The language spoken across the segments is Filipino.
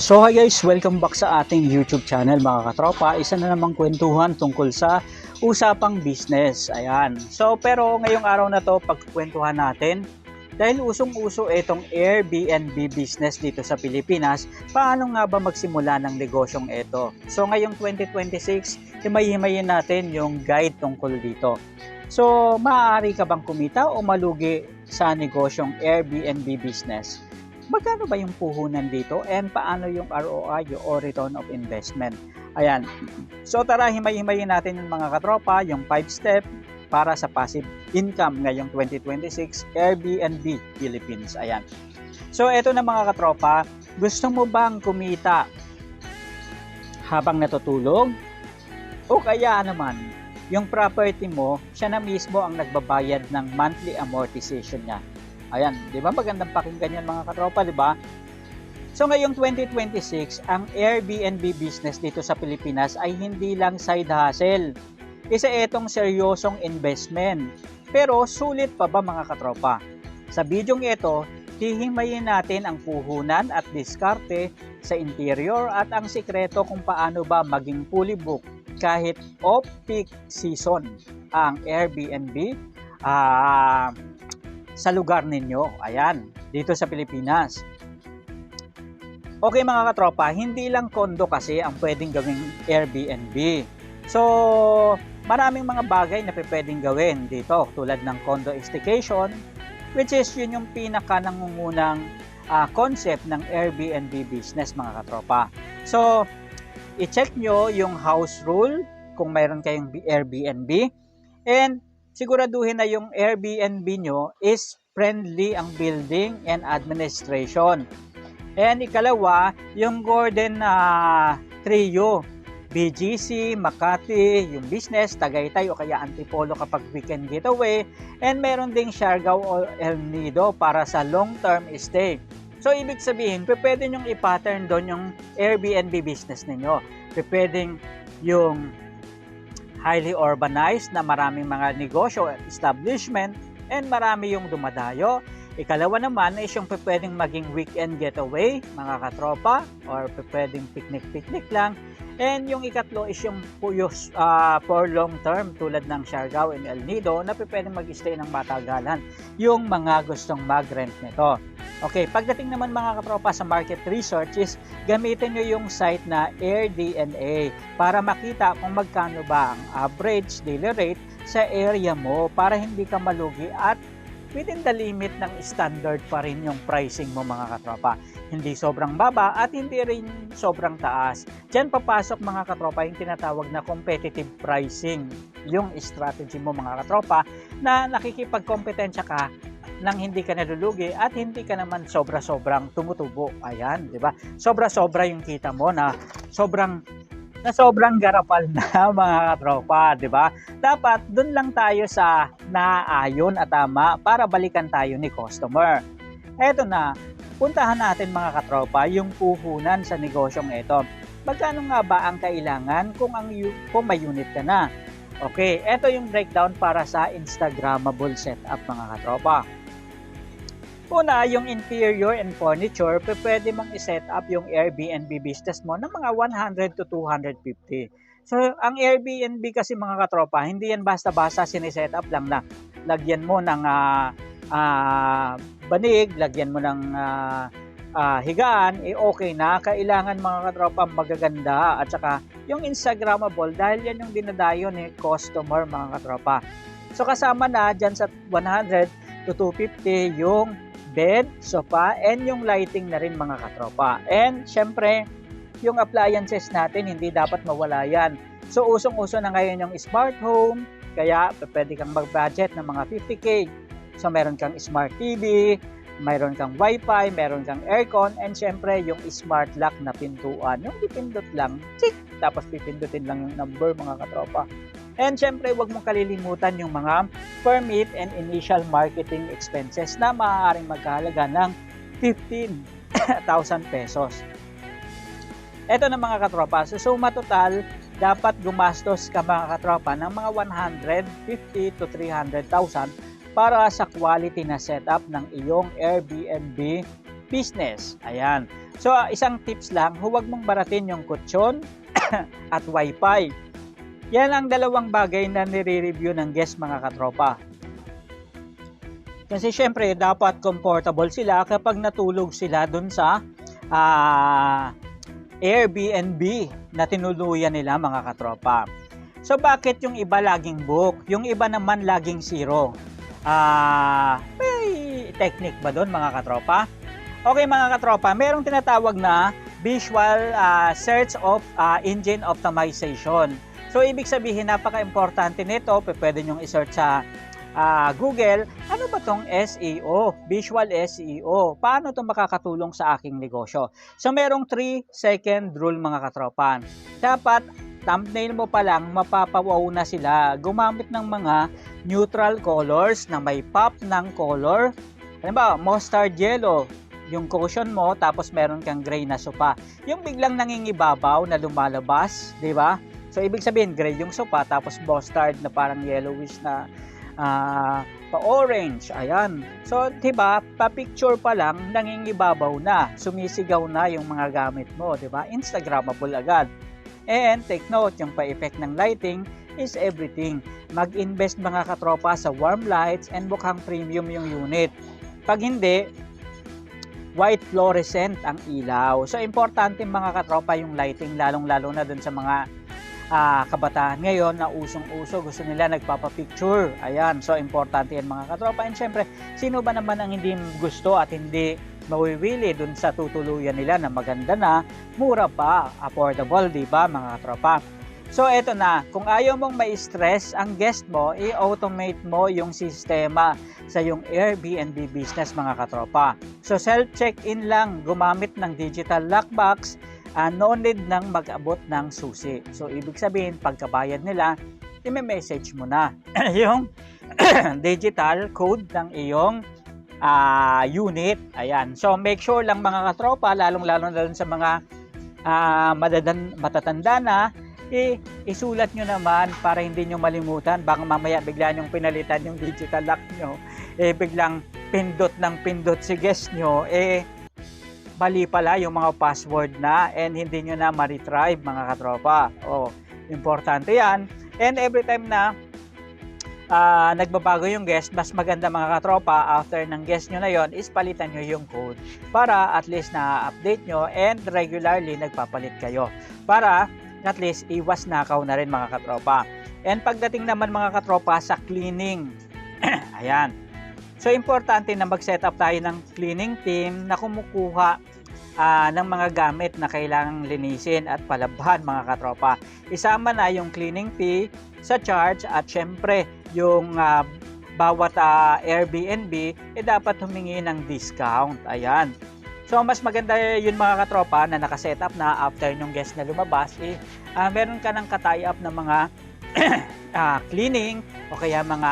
So hi guys, welcome back sa ating YouTube channel mga katropa. Isa na namang kwentuhan tungkol sa usapang business. Ayan. So pero ngayong araw na to pagkukwentuhan natin dahil usong-uso itong Airbnb business dito sa Pilipinas, paano nga ba magsimula ng negosyong ito? So ngayong 2026, himay-himayin natin yung guide tungkol dito. So maaari ka bang kumita o malugi sa negosyong Airbnb business? Magkano ba yung puhunan dito and paano yung ROI o return of investment? Ayan. So tara, himay-himayin natin yung mga katropa, yung 5-step para sa passive income ngayong 2026 Airbnb Philippines. Ayan. So eto na mga katropa, gusto mo bang kumita habang natutulog? O kaya naman, yung property mo, siya na mismo ang nagbabayad ng monthly amortization niya. Ayan, di ba magandang pakinggan yan mga katropa, di ba? So ngayong 2026, ang Airbnb business dito sa Pilipinas ay hindi lang side hustle. Isa itong seryosong investment. Pero sulit pa ba mga katropa? Sa bidyong ito, hihimayin natin ang puhunan at diskarte sa interior at ang sikreto kung paano ba maging fully booked kahit off-peak season ang Airbnb sa lugar ninyo. Ayan, dito sa Pilipinas. Okay mga katropa, hindi lang kondo kasi ang pwedeng gawing Airbnb. So, maraming mga bagay na pwedeng gawin dito tulad ng condo staycation, which is yun yung pinaka nangungunang concept ng Airbnb business mga katropa. So, i-check nyo yung house rule kung mayroon kayong Airbnb and siguraduhin na yung Airbnb nyo is friendly ang building and administration. And ikalawa, yung Golden Trio, BGC, Makati, yung business, Tagaytay o kaya Antipolo kapag weekend getaway. And meron ding Siargao o El Nido para sa long-term stay. So, ibig sabihin, pwede nyong i-pattern doon yung Airbnb business ninyo. Pwedeng yung highly urbanized na maraming mga negosyo, establishment, and marami yung dumadayo. Ikalawa naman is yung pwedeng maging weekend getaway, mga katropa, or pwedeng picnic lang. And yung ikatlo is yung for long term tulad ng Siargao and El Nido na pwedeng mag-stay ng matagalan yung mga gustong mag-rent nito. Okay, pagdating naman mga katropa sa market research is gamitin nyo yung site na AirDNA para makita kung magkano ba ang average daily rate sa area mo para hindi ka malugi at within the limit ng standard pa rin yung pricing mo mga katropa. Hindi sobrang baba at hindi rin sobrang taas. Diyan papasok mga katropa yung tinatawag na competitive pricing. Yung strategy mo mga katropa na nakikipagkompetensya ka nang hindi ka nalulugi at hindi ka naman sobra-sobrang tumutubo. Ayan, di ba? Sobra-sobra yung kita mo na sobrang garapal na mga katropa, di ba? Dapat dun lang tayo sa naayon at tama para balikan tayo ni customer. Eto na, puntahan natin mga katropa yung puhunan sa negosyong ito. Magkano nga ba ang kailangan kung may unit ka na? Okay, eto yung breakdown para sa Instagrammable setup mga katropa. Una, yung interior and furniture, pwede mong i-set up yung Airbnb business mo ng mga 100 to 250. So, ang Airbnb kasi mga katropa, hindi yan basta-basta siniset up lang na lagyan mo ng banig, lagyan mo ng higaan, okay na. Kailangan mga katropa magaganda at saka yung Instagrammable dahil yan yung dinadayo ni customer mga katropa. So, kasama na dyan sa 100 to 250 yung bed, sofa, and yung lighting na rin mga katropa. And syempre, yung appliances natin, hindi dapat mawala yan. So, usong-uso na ngayon yung smart home, kaya pwede kang mag-budget ng mga 50K. So, meron kang smart TV, meron kang wifi, meron kang aircon, and syempre, yung smart lock na pintuan. Yung pipindot lang, tick, tapos pipindutin lang yung number mga katropa. And syempre, huwag mong kalilimutan yung mga permit and initial marketing expenses na maaaring magkahalaga ng 15,000 pesos. Ito na mga katropa, so suma total, dapat gumastos ka mga katropa ng mga 150 to 300,000 para sa quality na setup ng iyong Airbnb business. Ayan. So, isang tips lang, huwag mong baratin yung kutsyon at wifi. Yan ang dalawang bagay na nire-review ng guest mga katropa. Kasi syempre, dapat comfortable sila kapag natulog sila dun sa Airbnb na tinuluyan nila mga katropa. So, bakit yung iba laging book? Yung iba naman laging zero? May technique ba doon mga katropa? Okay mga katropa, merong tinatawag na visual search of engine optimization. So ibig sabihin napaka-importante nito, pwede nyo i-search sa Google, ano ba tong SEO, visual SEO, paano ito makakatulong sa aking negosyo? So merong 3-second rule mga katropa. Dapat thumbnail mo pa lang, mapapawaw na sila. Gumamit ng mga neutral colors na may pop ng color. Halimbawa, mustard yellow, yung cushion mo, tapos meron kang gray na sopa. Yung biglang nangingibabaw na lumalabas, di ba? So, ibig sabihin, gray yung sopa, tapos mustard na parang yellowish na pa-orange. Ayan. So, di ba, pa-picture pa lang, nangingibabaw na. Sumisigaw na yung mga gamit mo, di ba? Instagrammable agad. And take note, yung pa-effect ng lighting is everything. Mag-invest mga katropa sa warm lights and mukhang premium yung unit. Pag hindi, white fluorescent ang ilaw. So, importante mga katropa yung lighting, lalong-lalo na dun sa mga kabataan ngayon na usong-uso. Gusto nila nagpapapicture. Ayan. So, importante yan mga katropa. And syempre, sino ba naman ang hindi gusto at hindi mawiwili dun sa tutuluyan nila na maganda na, mura pa, affordable, di ba mga katropa? So, eto na. Kung ayaw mong ma-stress ang guest mo, i-automate mo yung sistema sa yung Airbnb business mga katropa. So, self-check-in lang. Gumamit ng digital lockbox. No need nang mag-abot ng susi. So, ibig sabihin, pagkabayad nila, i-message mo na yung digital code ng iyong unit. Ayan. So, make sure lang mga katropa, lalong-lalo na sa mga matatanda na, isulat nyo naman para hindi nyo malimutan. Baka mamaya bigla nyong pinalitan yung digital lock nyo. Biglang pindot ng pindot si guest nyo. Mali pala yung mga password na and hindi nyo na ma-retrieve mga katropa. Importante yan. And every time na nagbabago yung guest, mas maganda mga katropa, after ng guest nyo na yon is palitan nyo yung code para at least na-update nyo and regularly nagpapalit kayo. Para at least iwas nakaw na rin mga katropa. And pagdating naman mga katropa sa cleaning, ayan. So, importante na mag-set up tayo ng cleaning team na kumukuha ng mga gamit na kailangang linisin at palabhan mga katropa. Isama na yung cleaning fee sa charge at syempre yung bawat Airbnb dapat humingi ng discount. Ayan. So, mas maganda yun mga katropa na nakaset up na after yung guest na lumabas, meron ka ng ka-tie up na mga cleaning o kaya mga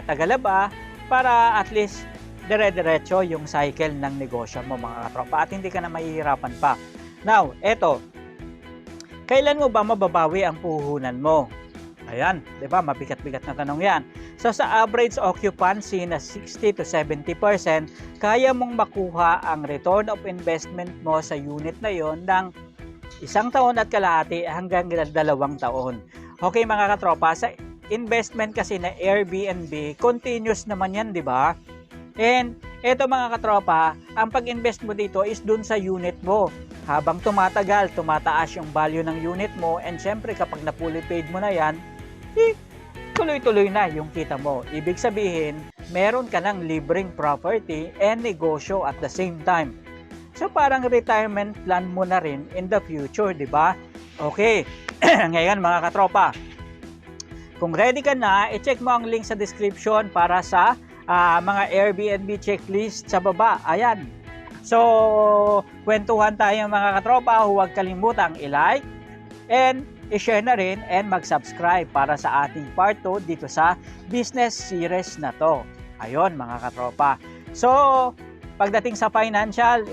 tagalaba para at least dire-diretso yung cycle ng negosyo mo mga katropa at hindi ka na mahihirapan pa. Now, eto, kailan mo ba mababawi ang puhunan mo? Ayan, di ba? Mabigat-bigat na tanong yan. So, sa average occupancy na 60 to 70%, kaya mong makuha ang return of investment mo sa unit na yon ng 1 taon at kalahati hanggang 2 taon. Okay mga katropa, sa investment kasi na Airbnb, continuous naman yan, di ba? And eto mga katropa, ang pag-invest mo dito is dun sa unit mo. Habang tumatagal, tumataas yung value ng unit mo and syempre kapag na-fully paid mo na yan, tuloy-tuloy na yung kita mo. Ibig sabihin, meron ka ng libreng property and negosyo at the same time. So parang retirement plan mo na rin in the future, di ba? Okay, ngayon mga katropa, kung ready ka na, i-check mo ang link sa description para sa mga Airbnb checklist sa baba. Ayan. So, kwentuhan tayo mga katropa. Huwag kalimutang i-like and i-share na rin and mag-subscribe para sa ating part 2 dito sa business series na to. Ayun mga katropa. So, pagdating sa financial,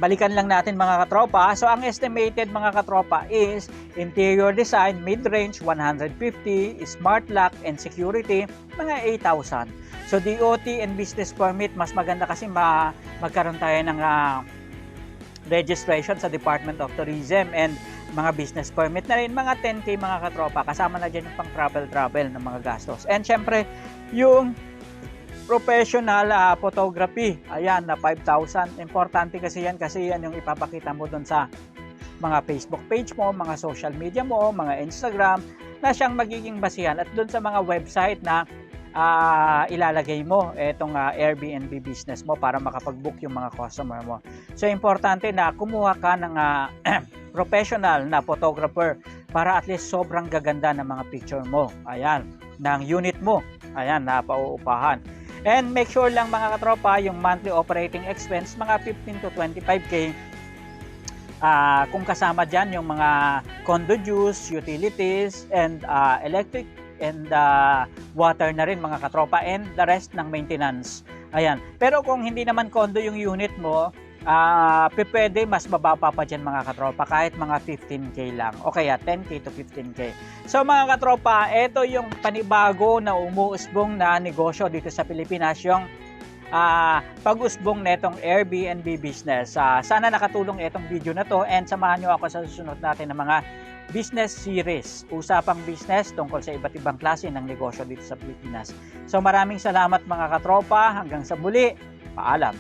balikan lang natin mga katropa. So ang estimated mga katropa is interior design, mid-range 150, smart lock and security mga 8,000. So DOT and business permit, mas maganda kasi magkaroon tayo ng registration sa Department of Tourism, and mga business permit na rin mga 10K mga katropa. Kasama na dyan yung pang travel ng mga gastos. And syempre yung professional photography, ayan, na 5,000. Importante kasi yan yung ipapakita mo doon sa mga Facebook page mo, mga social media mo, mga Instagram, na siyang magiging basihan, at doon sa mga website na ilalagay mo itong Airbnb business mo para makapag-book yung mga customer mo. So importante na kumuha ka ng professional na photographer para at least sobrang gaganda ng mga picture mo, ayan, ng unit mo, ayan, na pauupahan. And make sure lang mga katropa, yung monthly operating expense, mga 15 to 25K. Kung kasama dyan yung mga condo dues, utilities, and electric and water na rin mga katropa, and the rest ng maintenance. Ayan. Pero kung hindi naman condo yung unit mo, pwede mas mababa pa dyan mga katropa, kahit mga 15K lang. O kaya 10K to 15K. So mga katropa, ito yung panibago na umuusbong na negosyo dito sa Pilipinas, yung pag-usbong netong Airbnb business. Sana nakatulong itong video na to, and samahan nyo ako sa susunod natin ng mga business series, usapang business tungkol sa iba't ibang klase ng negosyo dito sa Pilipinas. So maraming salamat mga katropa, hanggang sa muli, paalam.